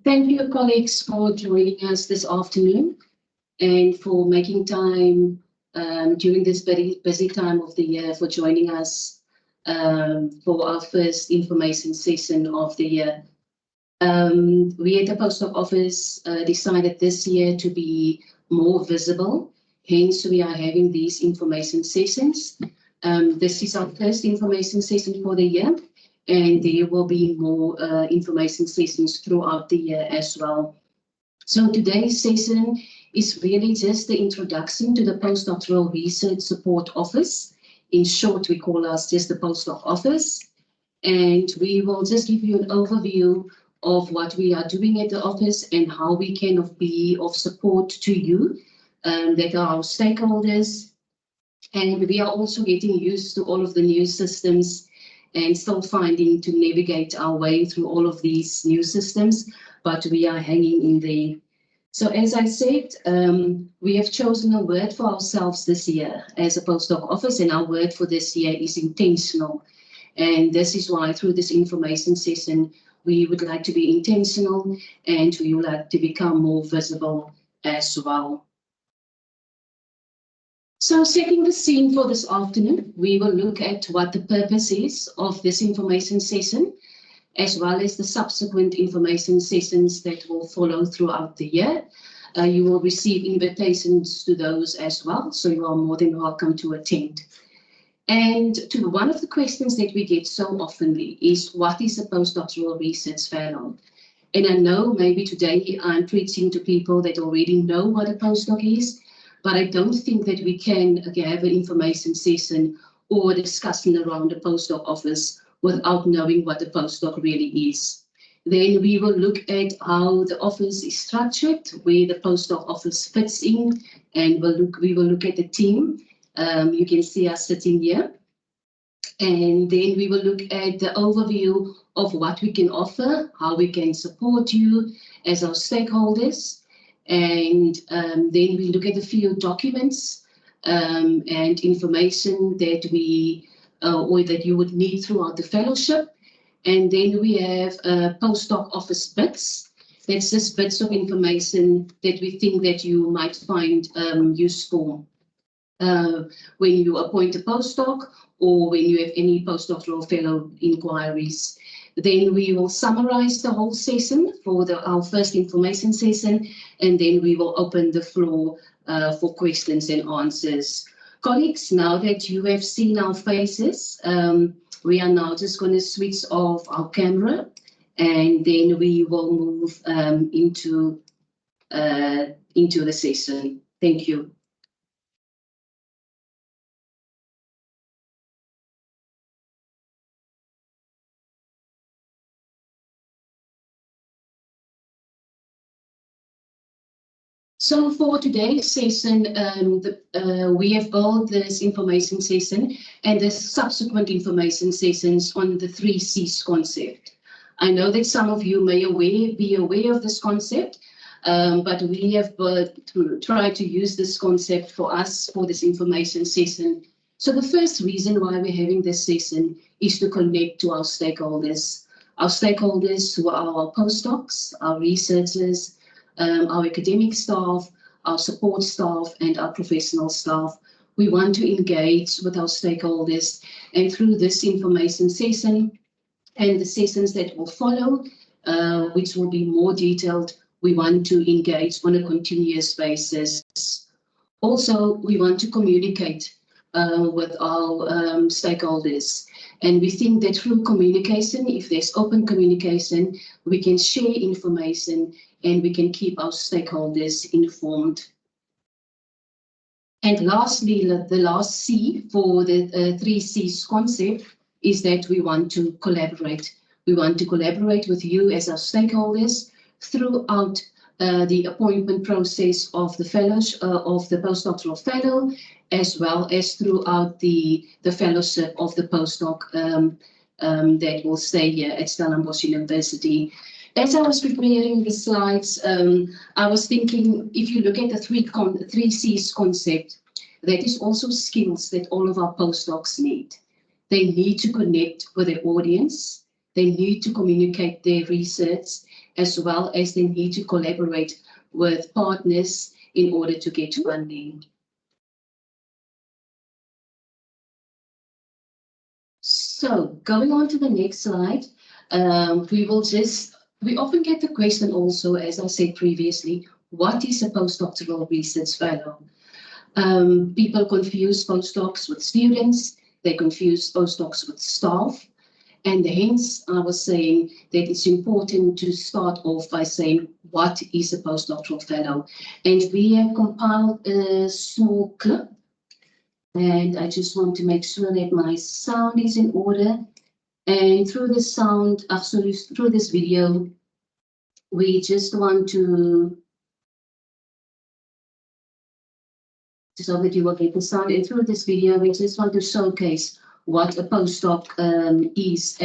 Thank you, colleagues, for joining us this afternoon and for making time during this very busy time of the year for joining us for our first information session of the year. We at the Postdoc Office decided this year to be more visible, hence we are having these information sessions. This is our first information session for the year, and there will be more information sessions throughout the year as well. So today's session is really just the introduction to the Postdoctoral Research Support Office. In short, we call us just the Postdoc Office, and we will just give you an overview of what we are doing at the office and how we can be of support to you, that are our stakeholders. And we are also getting used to all of the new systems and still finding to navigate our way through all of these new systems, but we are hanging in there. So as I said, we have chosen a word for ourselves this year as a Postdoc Office, and our word for this year is intentional. And this is why through this information session, we would like to be intentional and we would like to become more visible as well. So setting the scene for this afternoon, we will look at what the purpose is of this information session, as well as the subsequent information sessions that will follow throughout the year. You will receive invitations to those as well, so you are more than welcome to attend. And to one of the questions that we get so oftenly is, what is a postdoctoral research fellow? And I know maybe today I'm preaching to people that already know what a postdoc is, but I don't think that we can have an information session or a discussion around the Postdoc Office without knowing what the postdoc really is. Then we will look at how the office is structured, where the Postdoc Office fits in, and we will look at the team. You can see us sitting here. And then we will look at the overview of what we can offer, how we can support you as our stakeholders. And then we look at a few documents and information that we or that you would need throughout the fellowship. And then we have Postdoc Office bits. That's just bits of information that we think that you might find useful when you appoint a postdoc or when you have any postdoctoral fellow inquiries. Then we will summarize the whole session for our first information session, and then we will open the floor for questions and answers. Colleagues, now that you have seen our faces, we are now just going to switch off our camera, and then we will move into the session. Thank you. So for today's session, we have built this information session and the subsequent information sessions on the 3 C's concept. I know that some of you may be aware of this concept, but we have tried to use this concept for us for this information session. So the first reason why we're having this session is to connect to our stakeholders who are our postdocs, our researchers, our academic staff, our support staff, and our professional staff. We want to engage with our stakeholders, and through this information session and the sessions that will follow, which will be more detailed, we want to engage on a continuous basis. Also, we want to communicate with our stakeholders. And we think that through communication, if there's open communication, we can share information and we can keep our stakeholders informed. And lastly, the last C for the 3 C's concept is that we want to collaborate. We want to collaborate with you as our stakeholders throughout the appointment process of the fellows, of the postdoctoral fellow, as well as throughout the fellowship of the postdoc that will stay here at Stellenbosch University. As I was preparing the slides, I was thinking, if you look at the 3 C's concept, that is also skills that all of our postdocs need. They need to connect with their audience. They need to communicate their research, as well as they need to collaborate with partners in order to get funding. So going on to the next slide, we often get the question also, as I said previously, what is a postdoctoral research fellow? People confuse postdocs with students, they confuse postdocs with staff, and hence I was saying that it's important to start off by saying what is a postdoctoral fellow. And we have compiled a small clip, and I just want to make sure that my sound is in order. And through the sound, through this video, we just want to, so that you will get the sound, and through this video, we just want to showcase what a postdoc is,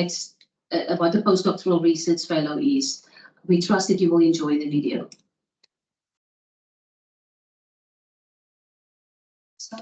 what a postdoctoral research fellow is. We trust that you will enjoy the video. So.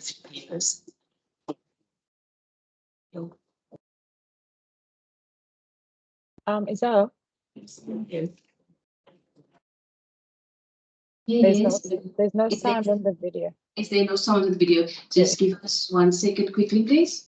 Is that yes. There's no sound in the video. Is there no sound in the video? Just give us 1 second quickly, please.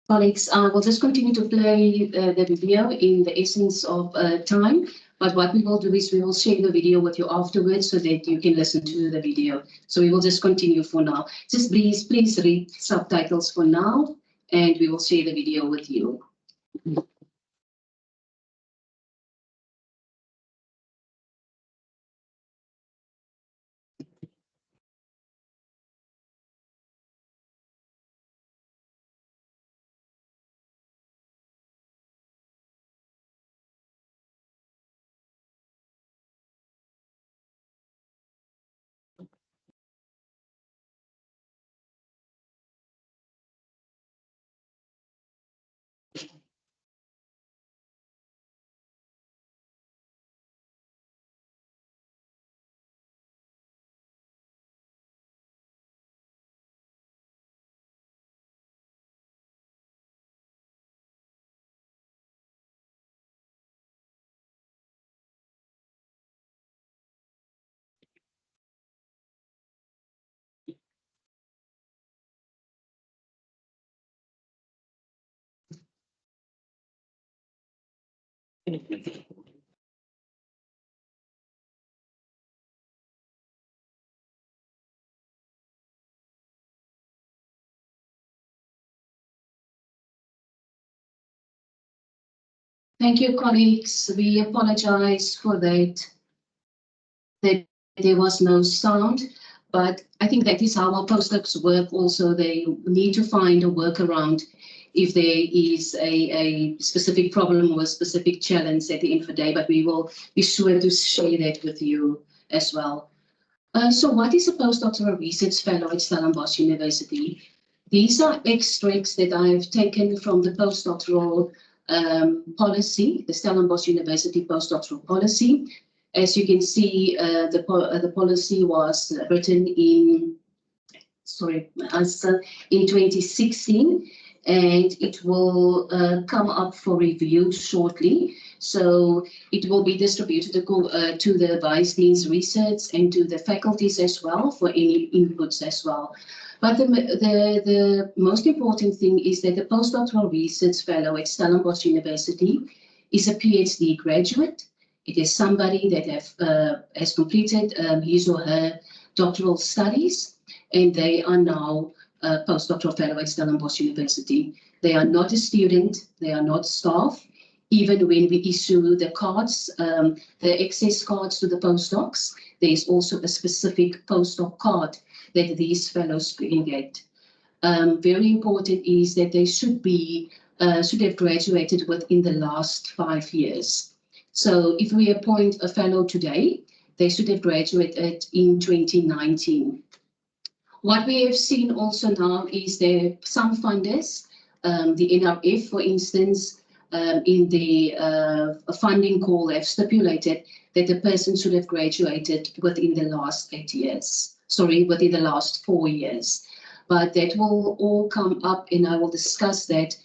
Colleagues, I will just continue to play the video in the essence of time, but what we will do is we will share the video with you afterwards so that you can listen to the video. So we will just continue for now. Just please read subtitles for now, and we will share the video with you. Thank you, colleagues. We apologize for that there was no sound, but I think that is how our postdocs work also. They need to find a workaround if there is a specific problem or a specific challenge at the end of the day, but we will be sure to share that with you as well. So what is a postdoctoral research fellow at Stellenbosch University? These are extracts that I've taken from the postdoctoral policy, the Stellenbosch University postdoctoral policy. As you can see, the policy was written in 2016, and it will come up for review shortly. So it will be distributed to the Vice Dean's research and to the faculties as well for any inputs as well. But the most important thing is that the postdoctoral research fellow at Stellenbosch University is a PhD graduate. It is somebody that has completed his or her doctoral studies, and they are now a postdoctoral fellow at Stellenbosch University. They are not a student, they are not staff. Even when we issue the cards, the access cards to the postdocs, there is also a specific postdoc card that these fellows can get. Very important is that they should have graduated within the last 5 years. So if we appoint a fellow today, they should have graduated in 2019. What we have seen also now is that some funders, the NRF, for instance, in the funding call have stipulated that the person should have graduated within the last 8 years, within the last 4 years. But that will all come up, and I will discuss that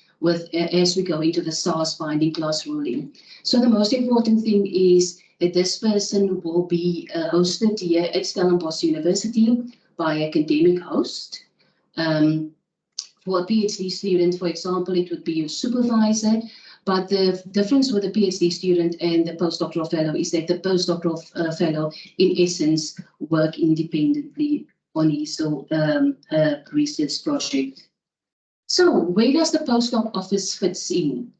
as we go into the SARS binding class ruling. So the most important thing is that this person will be hosted here at Stellenbosch University by academic host. For a PhD student, for example, it would be a supervisor. But the difference with the PhD student and the postdoctoral fellow is that the postdoctoral fellow, in essence, work independently on his research project. So where does the postdoc office fits in?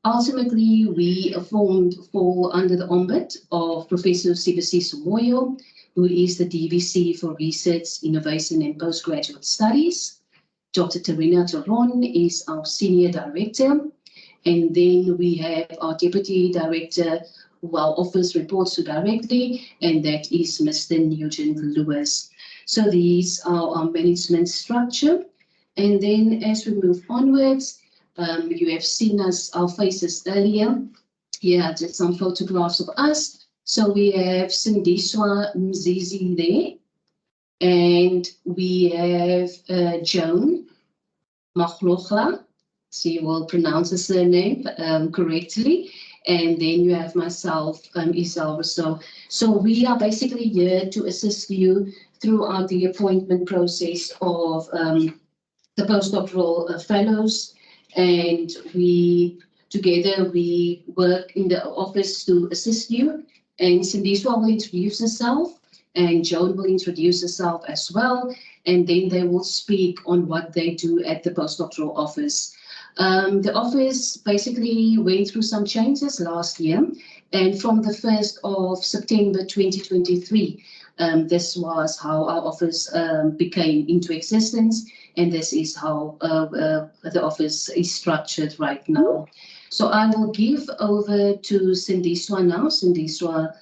Ultimately, we fall under the ombud of Professor Sibusiso Moyo, who is the DVC for Research, Innovation and Postgraduate Studies. Dr. Tarina Toron is our Senior Director. And then we have our Deputy Director, who our office reports to directly, and that is Mr. Nugent Lewis. So these are our management structure. And then as we move onwards, you have seen our faces earlier. Here are just some photographs of us. So we have Sindiswa Mzizi there, and we have Joan Maglochla. She will pronounce the surname correctly. And then you have myself, Isalva. So we are basically here to assist you throughout the appointment process of the postdoctoral fellows. And together we work in the office to assist you. And Sindiswa will introduce herself, and Joan will introduce herself as well. And then they will speak on what they do at the postdoctoral office. The office basically went through some changes last year, and from the 1st of September 2023, this was how our office became into existence, and this is how the office is structured right now. So I will give over to Sindiswa now. Sindiswa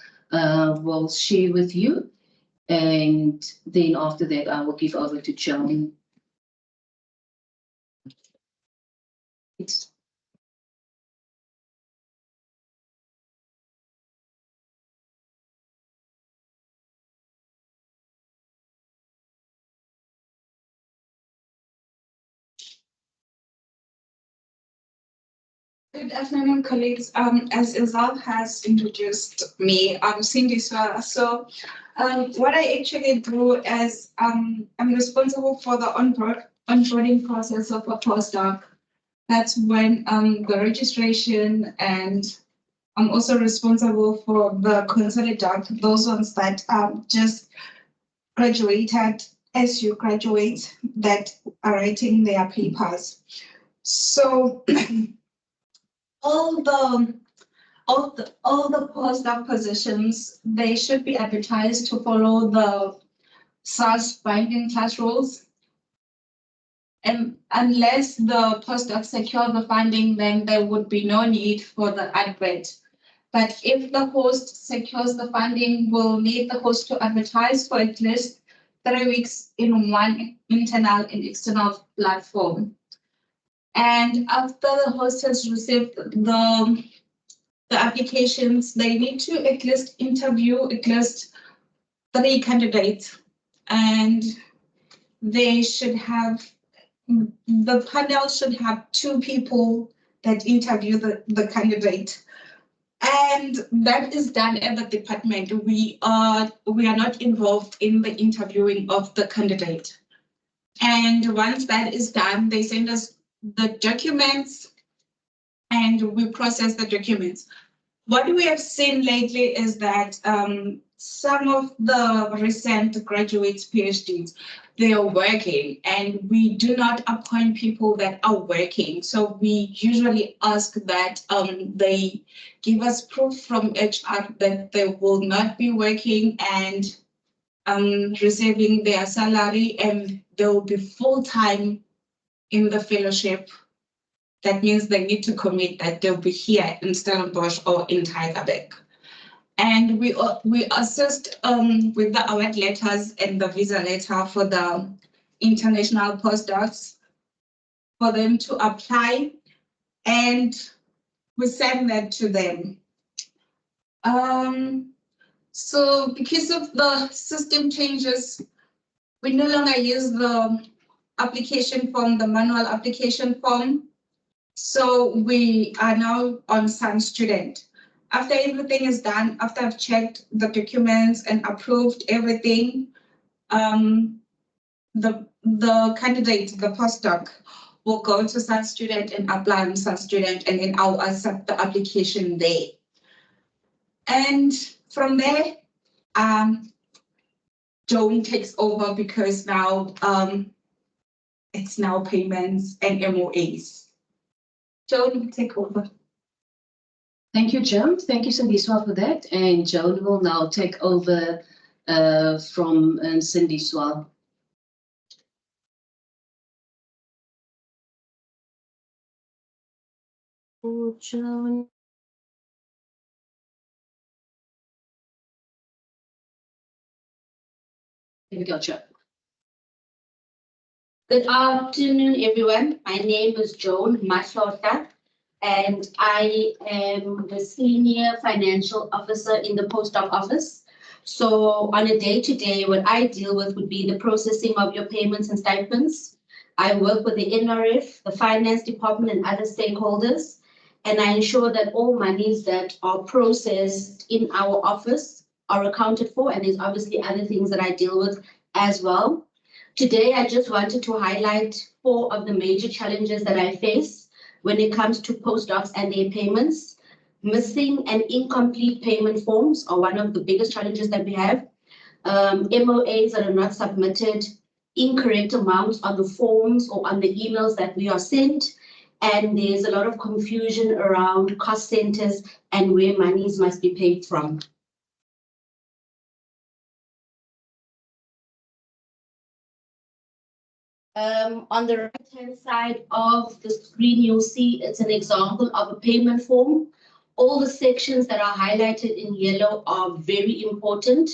will share with you, and then after that I will give over to Joan. Good afternoon, colleagues. As Izal has introduced me, I'm Sindiswa. So what I actually do is I'm responsible for the onboarding process of a postdoc. That's when the registration, and I'm also responsible for the consolidate, those ones that just graduated as you graduate that are writing their papers. So all the postdoc positions, they should be advertised to follow the SARS binding class rules. And unless the postdoc secure the funding, then there would be no need for the advert. But if the host secures the funding, we'll need the host to advertise for at least 3 weeks in one internal and external platform. And after the host has received the applications, they need to at least interview at least 3 candidates, and they should have, the panel should have 2 people that interview the candidate. And that is done at the department. We are not involved in the interviewing of the candidate. And once that is done, they send us the documents and we process the documents. what we have seen lately is that some of the recent graduates, PhDs, they are working, and we do not appoint people that are working. So we usually ask that they give us proof from HR that they will not be working and receiving their salary, and they will be full-time in the fellowship. That means they need to commit that they'll be here in Stellenbosch or in Tygerberg. And we assist with the award letters and the visa letter for the international postdocs for them to apply, and we send that to them. So because of the system changes, we no longer use the application form, the manual application form. So we are now on Sun Student. After everything is done, after I've checked the documents and approved everything, the candidate, the postdoc, will go to Sun Student and apply on Sun Student, and then I'll accept the application there. And from there, Joan takes over, because now it's now payments and MOAs. Joan, take over. Thank you, Joan. Thank you, Sindiswa, for that. And Joan will now take over from Sindiswa. Oh, Joan. Here we go, Joan. Good afternoon, everyone. My name is Joan Mahlota, and I am the Senior Financial Officer in the Postdoc office. So on a day-to-day, what I deal with would be the processing of your payments and stipends. I work with the NRF, the finance department, and other stakeholders, and I ensure that all monies that are processed in our office are accounted for, and there's obviously other things that I deal with as well. Today, I just wanted to highlight 4 of the major challenges that I face when it comes to postdocs and their payments. Missing and incomplete payment forms are one of the biggest challenges that we have. MOAs that are not submitted, incorrect amounts on the forms or on the emails that we are sent, and there's a lot of confusion around cost centers and where monies must be paid from. On the right-hand side of the screen, you'll see it's an example of a payment form. All the sections that are highlighted in yellow are very important.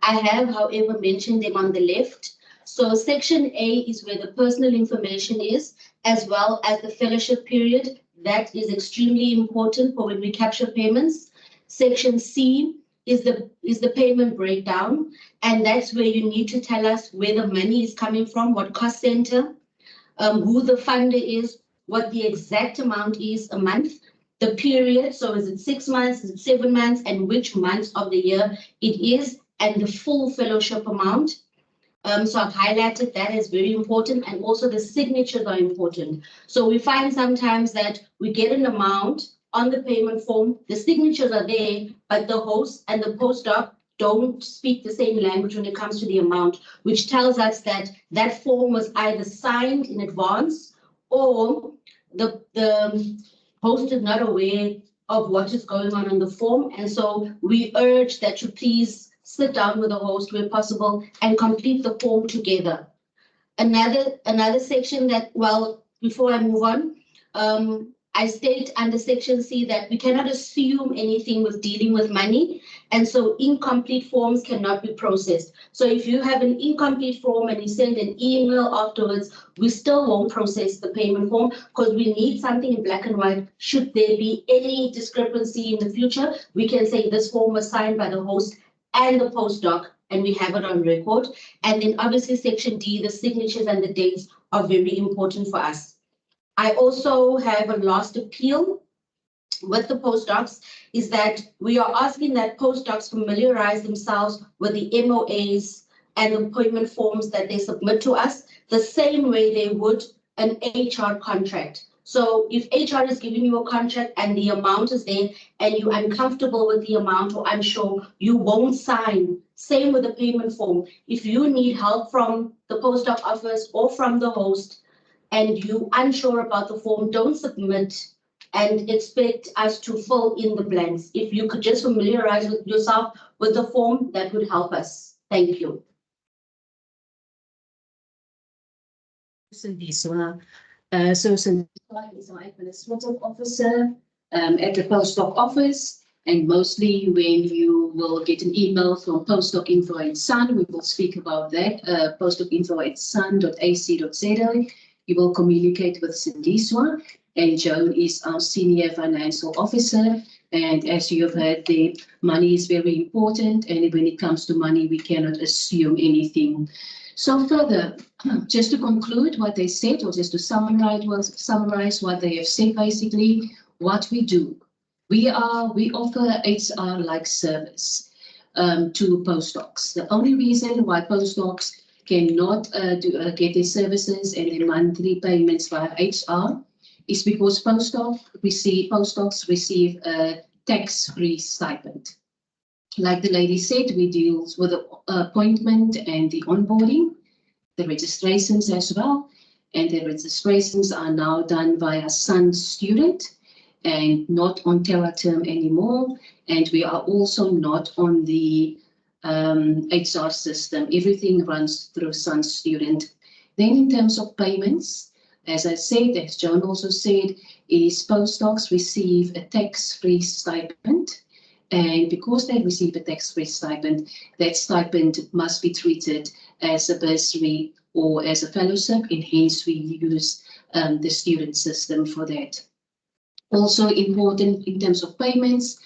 I have, however, mentioned them on the left. So section A is where the personal information is, as well as the fellowship period. That is extremely important for when we capture payments. Section C is the payment breakdown, and that's where you need to tell us where the money is coming from, what cost center, who the funder is, what the exact amount is a month, the period, so is it 6 months, is it 7 months, and which months of the year it is, and the full fellowship amount. So I've highlighted that as very important, and also the signatures are important. So we find sometimes that we get an amount on the payment form, the signatures are there, but the host and the postdoc don't speak the same language when it comes to the amount, which tells us that that form was either signed in advance or the host is not aware of what is going on the form. And so we urge that you please sit down with the host where possible and complete the form together. Another section that, well, before I move on, I state under section C that we cannot assume anything with dealing with money, and so incomplete forms cannot be processed. So if you have an incomplete form and you send an email afterwards, we still won't process the payment form, because we need something in black and white. Should there be any discrepancy in the future, we can say this form was signed by the host and the postdoc, and we have it on record. And then obviously section D, the signatures and the dates are very important for us. I also have a last appeal with the postdocs, is that we are asking that postdocs familiarize themselves with the MOAs and appointment forms that they submit to us, the same way they would an HR contract. So if HR is giving you a contract and the amount is there and you're uncomfortable with the amount or unsure, you won't sign. Same with the payment form. If you need help from the Postdoc office or from the host and you unsure about the form, don't submit and expect us to fill in the blanks. If you could just familiarize with yourself with the form, that would help us. Thank you. Sindiswa. So Sindiswa is our administrative officer at the Postdoc office, and mostly when you will get an email from Postdoc Info at Sun, we will speak about that, postdocinfo@sun.ac.za. You will communicate with Sindiswa, and Joan is our senior financial officer. And as you have heard, the money is very important, and when it comes to money, we cannot assume anything. So further, just to conclude what they said, or just to summarize what they have said, basically, what we do. We offer HR-like service to postdocs. The only reason why postdocs cannot get their services and their monthly payments via HR is because postdocs receive a tax-free stipend. Like the lady said, we deal with the appointment and the onboarding, the registrations as well, and the registrations are now done via Sun Student and not on TerraTerm anymore. And we are also not on the HR system. Everything runs through Sun Student. Then in terms of payments, as I said, as Joan also said, is postdocs receive a tax-free stipend. And because they receive a tax-free stipend, that stipend must be treated as a bursary or as a fellowship, and hence we use the student system for that. Also important in terms of payments,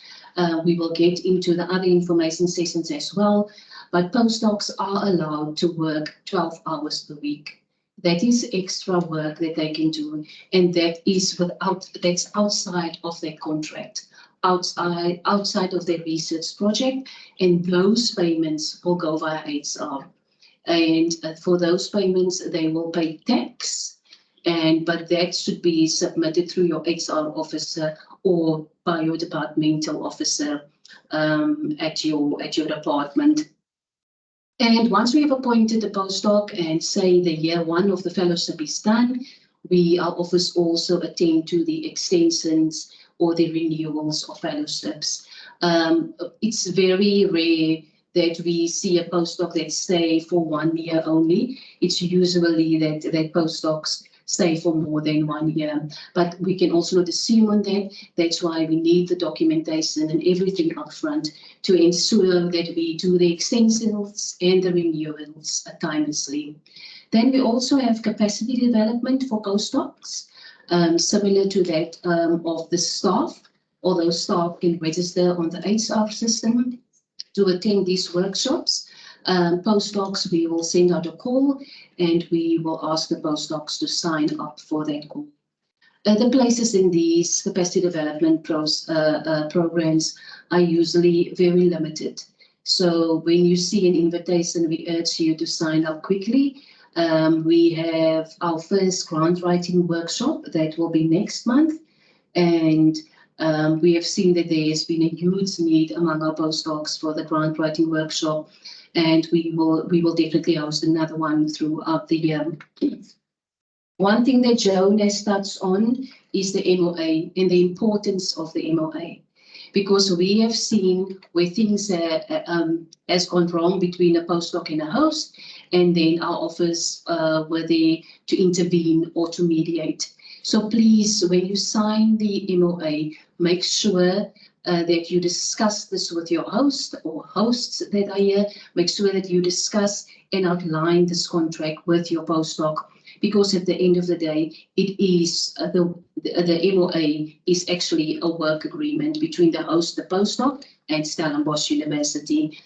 we will get into the other information sessions as well, but postdocs are allowed to work 12 hours per week. That is extra work that they can do, and that is that's outside of their contract, outside of their research project, and those payments will go via HR. And for those payments, they will pay tax, but that should be submitted through your HR officer or by your departmental officer at your department. And once we have appointed the postdoc and say the year one of the fellowship is done, our office also attend to the extensions or the renewals of fellowships. It's very rare that we see a postdoc that stay for 1 year only. It's usually that postdocs stay for more than 1 year, but we can also not assume on that. That's why we need the documentation and everything upfront to ensure that we do the extensions and the renewals timelessly. Then we also have capacity development for postdocs, similar to that of the staff, although staff can register on the HR system to attend these workshops. Postdocs, we will send out a call and we will ask the postdocs to sign up for that call. The places in these capacity development programs are usually very limited. So when you see an invitation, we urge you to sign up quickly. We have our first grant writing workshop that will be next month. And we have seen that there has been a huge need among our postdocs for the grant writing workshop. And we will definitely host another one throughout the year. One thing that Joan has touched on is the MOA and the importance of the MOA, because we have seen where things has gone wrong between a postdoc and a host, and then our office were there to intervene or to mediate. So please, when you sign the MOA, make sure that you discuss this with your host or hosts that are here. Make sure that you discuss and outline this contract with your postdoc, because at the end of the day, it is the MOA is actually a work agreement between the host, the postdoc, and Stellenbosch University.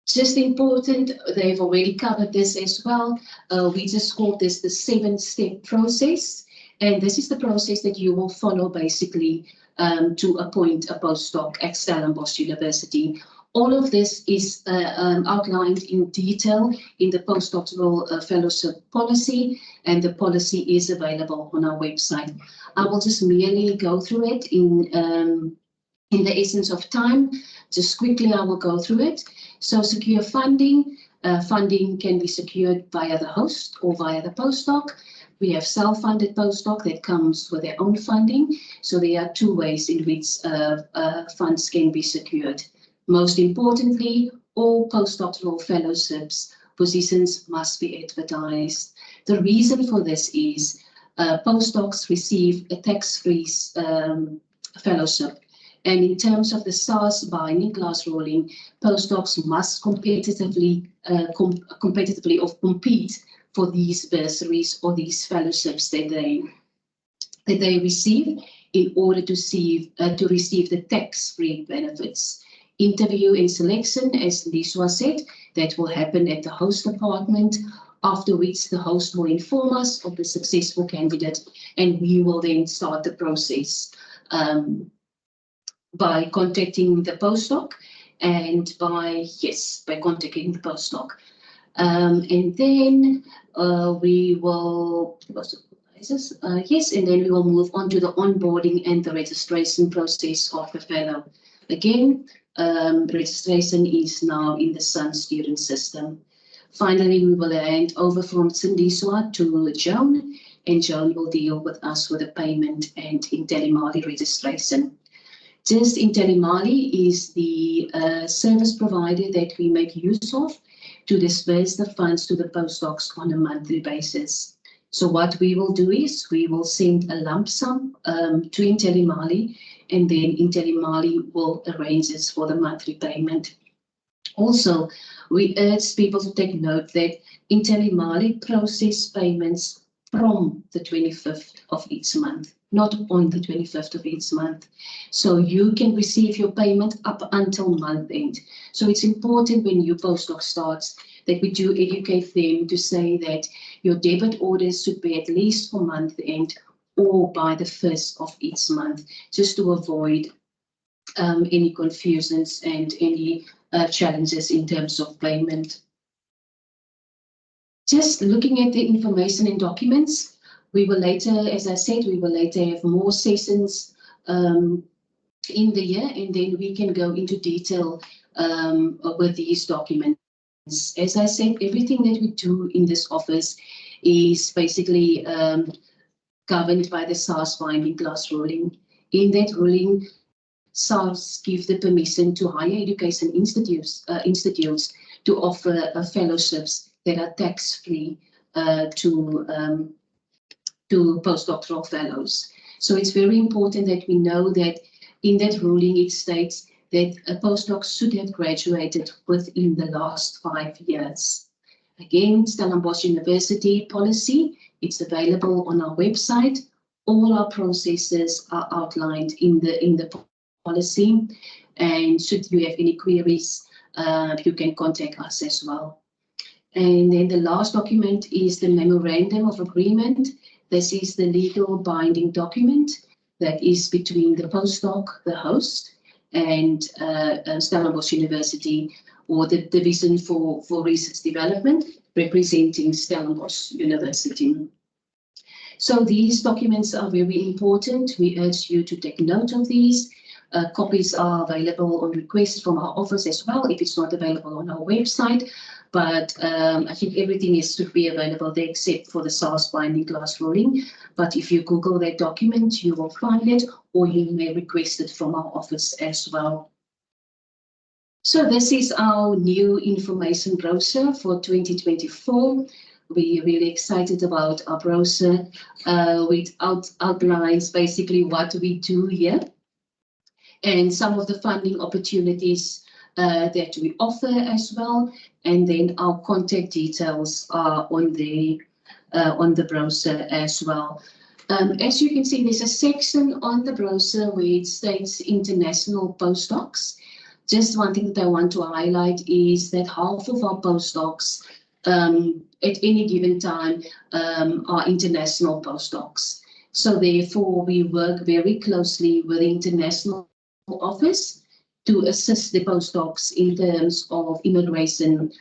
Just important, they've already covered this as well. We just call this the 7-step process. And this is the process that you will follow basically to appoint a postdoc at Stellenbosch University. All of this is outlined in detail in the postdoctoral fellowship policy, and the policy is available on our website. I will just merely go through it in the essence of time. Just quickly, I will go through it. So secure funding. Funding can be secured via the host or via the postdoc. We have self-funded postdoc that comes with their own funding. So there are two ways in which funds can be secured. Most importantly, all postdoctoral fellowships positions must be advertised. The reason for this is postdocs receive a tax-free fellowship. And in terms of the SARS binding class ruling, postdocs must competitively compete for these bursaries or these fellowships that they receive in order to receive the tax-free benefits. Interview and selection, as Liswa said, that will happen at the host department, after which the host will inform us of the successful candidate, and we will then start the process by contacting the postdoc and by contacting the postdoc. And then we will, and then we will move on to the onboarding and the registration process of the fellow. Again, registration is now in the Sun student system. Finally, we will hand over from Sindiswa to Joan, and Joan will deal with us with the payment and IntelliMali registration. Just IntelliMali is the service provider that we make use of to disperse the funds to the postdocs on a monthly basis. So what we will do is we will send a lump sum to IntelliMali, and then IntelliMali will arrange this for the monthly payment. Also, we urge people to take note that IntelliMali process payments from the 25th of each month, not on the 25th of each month. So you can receive your payment up until month end. So it's important when your postdoc starts that we do educate them to say that your debit orders should be at least for month end or by the 1st of each month, just to avoid any confusions and any challenges in terms of payment. Just looking at the information and documents, we will later, as I said, we will later have more sessions in the year, and then we can go into detail with these documents. As I said, everything that we do in this office is basically governed by the SARS binding class ruling. In that ruling, SARS gives the permission to higher education institutes to offer fellowships that are tax-free to postdoctoral fellows. So it's very important that we know that in that ruling it states that a postdoc should have graduated within the last 5 years. Again, Stellenbosch University policy, it's available on our website. All our processes are outlined in the policy, and should you have any queries, you can contact us as well. And then the last document is the Memorandum of Agreement. This is the legal binding document that is between the postdoc, the host, and Stellenbosch University, or the Division for Research Development, representing Stellenbosch University. So these documents are very important. We urge you to take note of these. Copies are available on request from our office as well, if it's not available on our website. But I think everything should be available there except for the SARS binding class ruling. But if you Google that document, you will find it, or you may request it from our office as well. So this is our new information brochure for 2024. We're really excited about our brochure, which outlines basically what we do here and some of the funding opportunities that we offer as well. And then our contact details are on the brochure as well. As you can see, there's a section on the brochure where it states international postdocs. Just one thing that I want to highlight is that half of our postdocs at any given time are international postdocs. So therefore, we work very closely with the international office to assist the postdocs in terms of immigration,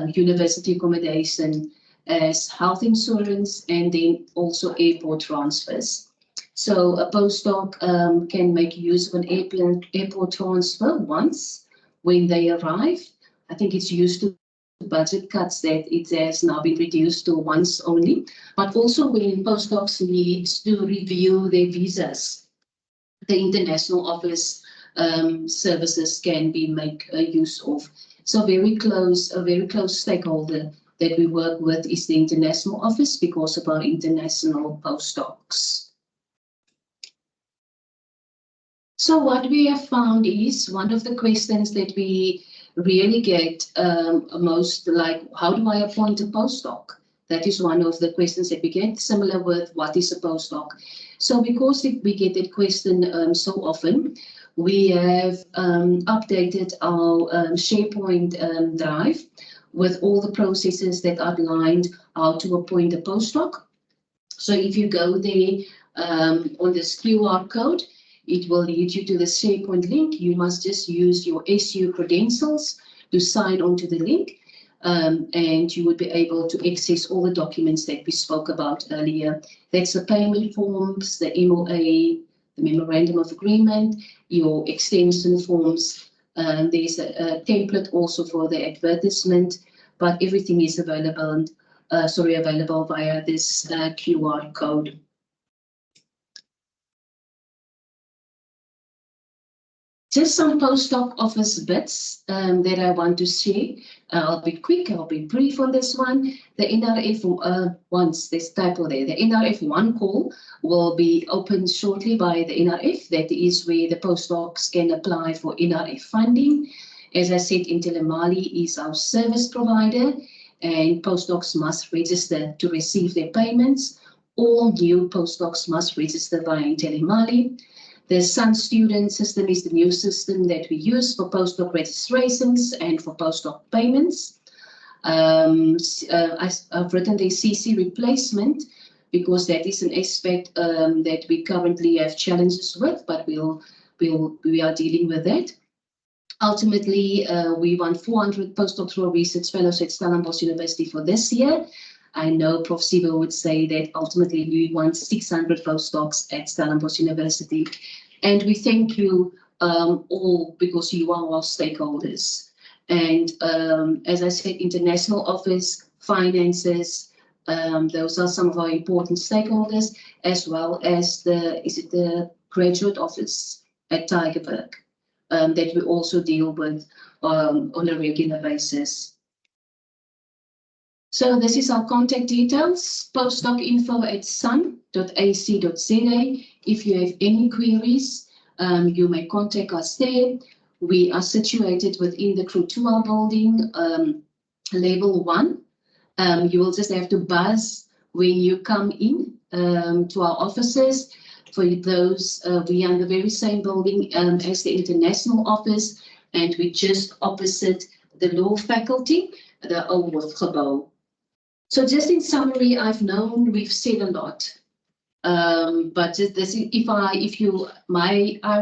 university accommodation, as health insurance, and then also airport transfers. So a postdoc can make use of an airport transfer once when they arrive. I think it's used to budget cuts that it has now been reduced to once only, but also when postdocs need to review their visas, the international office services can be made use of. So a very close stakeholder that we work with is the international office because of our international postdocs. So what we have found is one of the questions that we really get most, like, how do I appoint a postdoc? That is one of the questions that we get, similar with what is a postdoc. So because we get that question so often, we have updated our SharePoint drive with all the processes that outlined how to appoint a postdoc. So if you go there on this QR code, it will lead you to the SharePoint link. You must just use your SU credentials to sign onto the link, and you would be able to access all the documents that we spoke about earlier. That's the payment forms, the MOA, the Memorandum of Agreement, your extension forms. There's a template also for the advertisement, but everything is available via this QR code. Just some postdoc office bits that I want to share. I'll be quick, I'll be brief on this one. The NRF, once there's typo there, the NRF 1 call will be opened shortly by the NRF. That is where the postdocs can apply for NRF funding. As I said, Intellimali is our service provider, and postdocs must register to receive their payments. All new postdocs must register via Intellimali. The Sun Student system is the new system that we use for postdoc registrations and for postdoc payments. I've written the CC replacement because that is an aspect that we currently have challenges with, but we are dealing with that. Ultimately, we want 400 postdoctoral research fellows at Stellenbosch University for this year. I know Prof. Sibo would say that ultimately we want 600 postdocs at Stellenbosch University. And we thank you all because you are our stakeholders. And as I said, international office, finances, those are some of our important stakeholders, as well as the graduate office at Tygerberg that we also deal with on a regular basis. So this is our contact details, postdocinfo@sun.ac.za. If you have any queries, you may contact us there. We are situated within the Krutua building, level 1. You will just have to buzz when you come in to our offices. For those, we are in the very same building as the international office, and we're just opposite the law faculty, the Old Gebouw. So just in summary, we've said a lot, but just this, I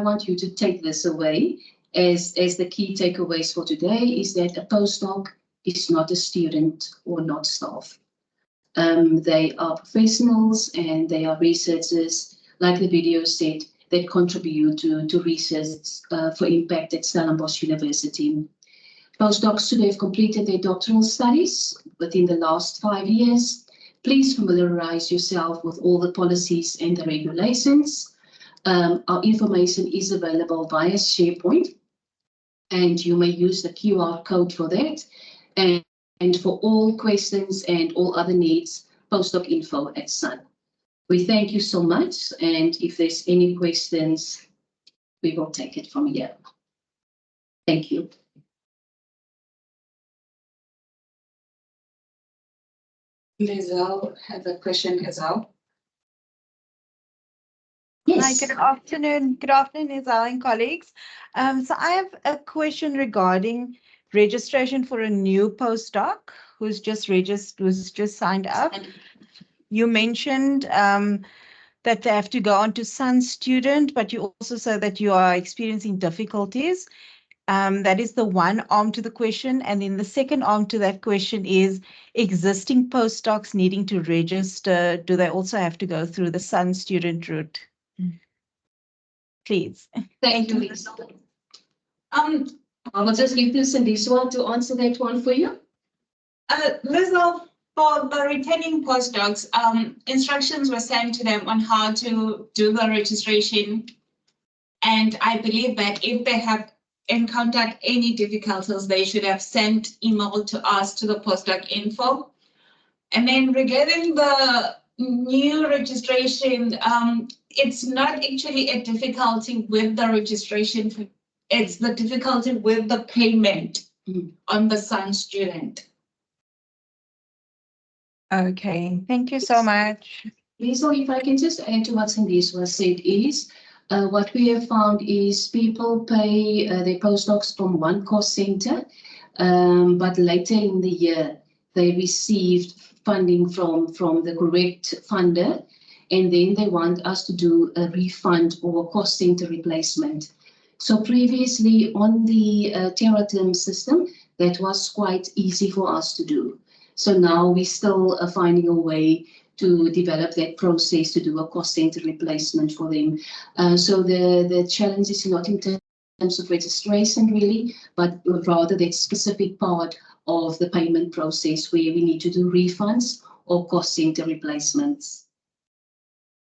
want you to take this away as the key takeaways for today is that a postdoc is not a student or not staff. They are professionals and they are researchers, like the video said, that contribute to research for impact at Stellenbosch University. Postdocs should have completed their doctoral studies within the last 5 years. Please familiarize yourself with all the policies and the regulations. Our information is available via SharePoint, and you may use the QR code for that. And for all questions and all other needs, postdocinfo@sun. We thank you so much, and if there's any questions, we will take it from here. Thank you. Lizelle has a question as well. Yes. Hi, good afternoon. Good afternoon, Isal and colleagues. So I have a question regarding registration for a new postdoc who's just signed up. You mentioned that they have to go on to Sun Student, but you also said that you are experiencing difficulties. That is the one arm to the question. And then the second arm to that question is existing postdocs needing to register. Do they also have to go through the Sun student route? Please. Thank you, Lisa. I will just leave this and this one to answer that one for you. Lisa, for the returning postdocs, instructions were sent to them on how to do the registration. And I believe that if they have encountered any difficulties, they should have sent email to us to the postdoc info. And then regarding the new registration, it's not actually a difficulty with the registration. It's the difficulty with the payment on the Sun student. Okay, thank you so much. Lisa, if I can just add to what Sandesh was said is, what we have found is people pay their postdocs from one cost center, but later in the year, they received funding from the correct funder, and then they want us to do a refund or a cost center replacement. So previously on the Terra system, that was quite easy for us to do. So now we still are finding a way to develop that process to do a cost center replacement for them. So the challenge is not in terms of registration really, but rather that specific part of the payment process where we need to do refunds or cost center replacements.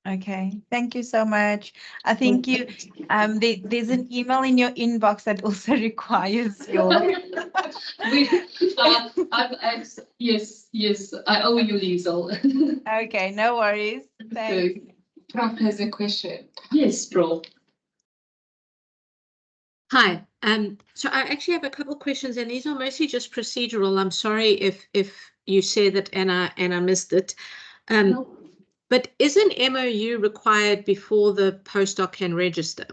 Okay, thank you so much. I think there's an email in your inbox that also requires your. Yes, I owe you, Liesel. Okay, no worries. Thanks. Prof has a question. Yes, Prof. Hi, so I actually have a couple of questions, and these are mostly just procedural. I'm sorry if you said it and I missed it. No. But is an MOU required before the postdoc can register?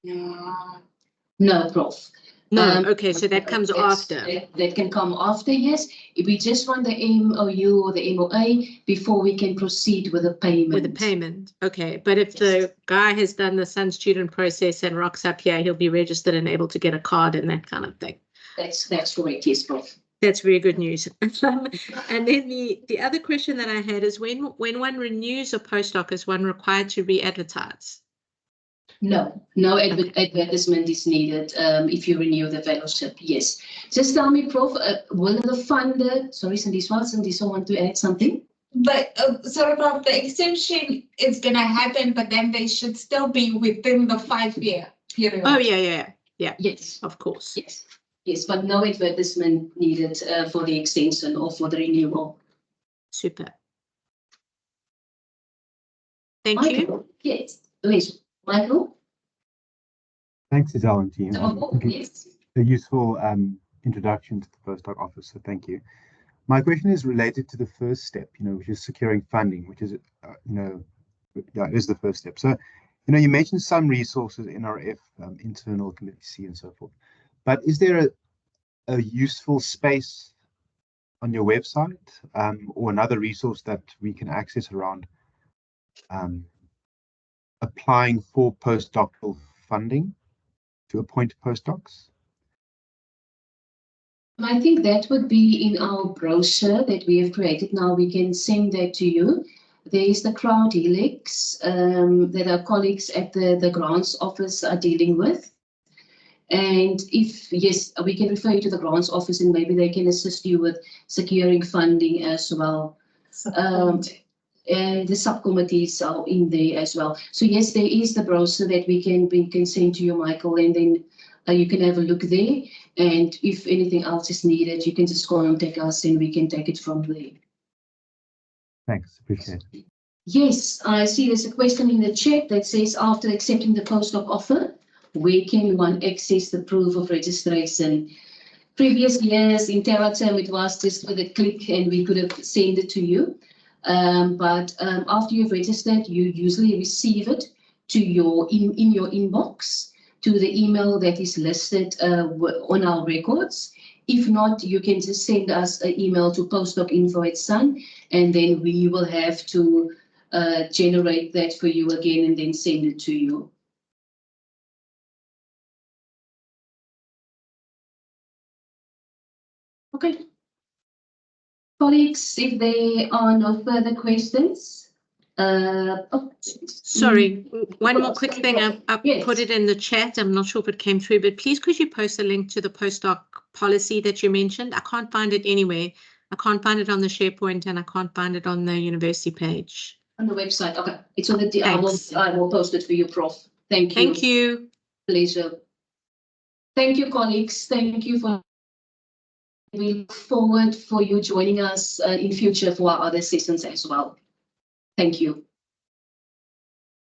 No, Prof. No, okay, so that comes after. That can come after, yes. If we just want the MOU or the MOA before we can proceed with the payment. With the payment, okay. But if the guy has done the Sun student process and rocks up here, he'll be registered and able to get a card and that kind of thing. That's correct, yes, Prof. That's very good news. And then the other question that I had is when one renews a postdoc, is one required to re-advertise? No advertisement is needed if you renew the fellowship, yes. Just tell me, Prof, will the funder, sorry, Sandesh want to add something? But sorry, Prof, the extension is going to happen, but then they should still be within the 5-year period. Oh, yeah. Yes. Of course. Yes, but no advertisement needed for the extension or for the renewal. Super. Thank Michael? you. Yes, Michael? Thanks, Isabel and team. Yes. A useful introduction to the postdoc office, so thank you. My question is related to the first step, which is securing funding, which is, it is the first step. So, you mentioned some resources, NRF, internal committee C and so forth, but is there a useful space on your website or another resource that we can access around applying for postdoctoral funding to appoint postdocs? I think that would be in our brochure that we have created. Now we can send that to you. There is the crowd helix that our colleagues at the grants office are dealing with. And yes, we can refer you to the grants office and maybe they can assist you with securing funding as well. And the subcommittees are in there as well. So yes, there is the brochure that we can send to you, Michael, and then you can have a look there. And if anything else is needed, you can just contact us and we can take it from there. Thanks, appreciate it. Yes, I see there's a question in the chat that says, after accepting the postdoc offer, where can one access the proof of registration? Previous years in Terraterm, it was just with a click and we could have sent it to you. But after you've registered, you usually receive it to in your inbox to the email that is listed on our records. If not, you can just send us an email to postdocinfo@sun, and then we will have to generate that for you again and then send it to you. Okay. Colleagues, if there are no further questions, Sorry, one more quick thing. I Yes. put it in the chat. I'm not sure if it came through, but please could you post a link to the postdoc policy that you mentioned? I can't find it anywhere. I can't find it on the SharePoint and I can't find it on the university page. On the website. Okay, it's on the Thanks. I will post it for you, Prof. Thank you. Thank you. Pleasure. Thank you, colleagues. Thank you for. We look forward for you joining us in future for our other sessions as well. Thank you.